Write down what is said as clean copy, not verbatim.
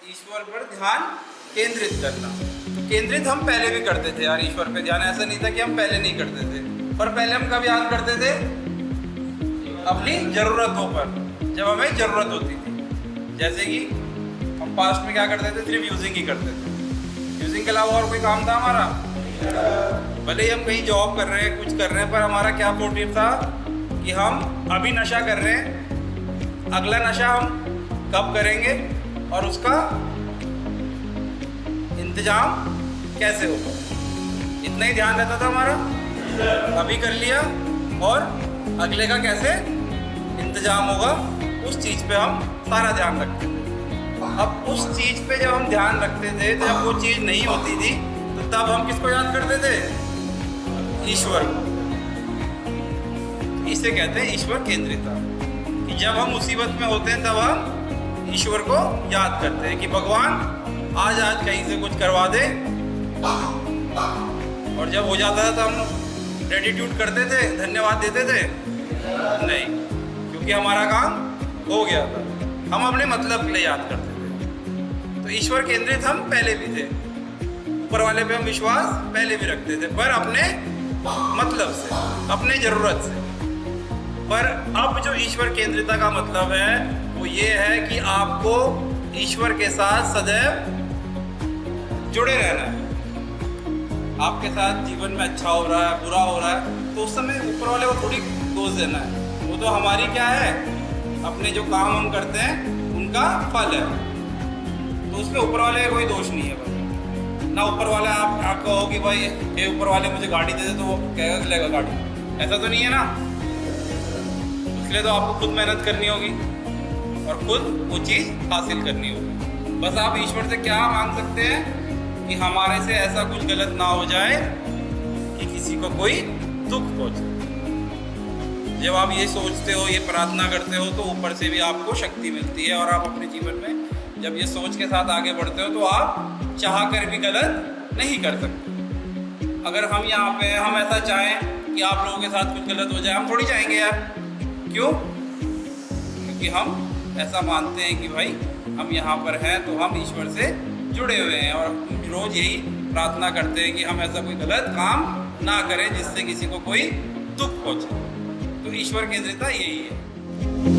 ईश्वर पर ध्यान केंद्रित करना। तो केंद्रित हम पहले भी करते थे यार ईश्वर पे ध्यान, ऐसा नहीं था कि हम पहले नहीं करते थे। पर पहले हम कब याद करते थे? अपनी ज़रूरतों पर, जब हमें ज़रूरत होती थी। जैसे कि हम पास्ट में क्या करते थे? सिर्फ यूजिंग ही करते थे। यूजिंग के अलावा और कोई काम था हमारा? भले ही हम कहीं जॉब कर रहे हैं, कुछ कर रहे हैं, पर हमारा क्या मोटिव था कि हम अभी नशा कर रहे हैं, अगला नशा हम कब करेंगे और उसका इंतजाम कैसे होगा। इतना ही ध्यान रहता था हमारा। अभी कर लिया और अगले का कैसे इंतजाम होगा, उस चीज़ पे हम सारा ध्यान रखते थे। अब उस चीज़ पे जब हम ध्यान रखते थे, तो जब वो चीज़ नहीं होती थी, तो तब हम किसको याद करते थे? ईश्वर को। इसे कहते हैं ईश्वर केंद्रितता, कि जब हम मुसीबत में होते हैं तब हम ईश्वर को याद करते हैं कि भगवान आज कहीं से कुछ करवा दे। और जब हो जाता था तो हम ग्रेटिट्यूड करते थे, धन्यवाद देते थे? नहीं, क्योंकि हमारा काम हो गया था। हम अपने मतलब के लिए याद करते थे। तो ईश्वर केंद्रित हम पहले भी थे, ऊपर वाले पे हम विश्वास पहले भी रखते थे, पर अपने मतलब से, अपने ज़रूरत से। पर अब जो ईश्वर केंद्रितता का मतलब है वो ये है कि आपको ईश्वर के साथ सदैव जुड़े रहना है। आपके साथ जीवन में अच्छा हो रहा है, बुरा हो रहा है, तो उस समय ऊपर वाले को थोड़ी दोष देना है। वो तो हमारी क्या है, अपने जो काम हम करते हैं उनका फल है। तो उसमें ऊपर वाले का कोई दोष नहीं है भाई। ना ऊपर वाला आप कहो कि भाई ये ऊपर वाले मुझे गाड़ी दे दे, तो वो कहेगा कि लेगा गाड़ी, ऐसा तो नहीं है ना। इसलिए तो आपको खुद मेहनत करनी होगी और खुद वो चीज़ हासिल करनी होगी। बस आप ईश्वर से क्या मांग सकते हैं कि हमारे से ऐसा कुछ गलत ना हो जाए कि किसी को कोई दुख पहुंचे। जब आप ये सोचते हो, ये प्रार्थना करते हो, तो ऊपर से भी आपको शक्ति मिलती है और आप अपने जीवन में जब ये सोच के साथ आगे बढ़ते हो तो आप चाह कर भी गलत नहीं कर सकते। अगर हम यहाँ पे हम ऐसा चाहें कि आप लोगों के साथ कुछ गलत हो जाए, हम थोड़ी चाहेंगे यार। क्यों? क्योंकि हम ऐसा मानते हैं कि भाई हम यहाँ पर हैं तो हम ईश्वर से जुड़े हुए हैं और रोज़ यही प्रार्थना करते हैं कि हम ऐसा कोई गलत काम ना करें जिससे किसी को कोई दुख पहुँचे। तो ईश्वर केंद्रितता यही है।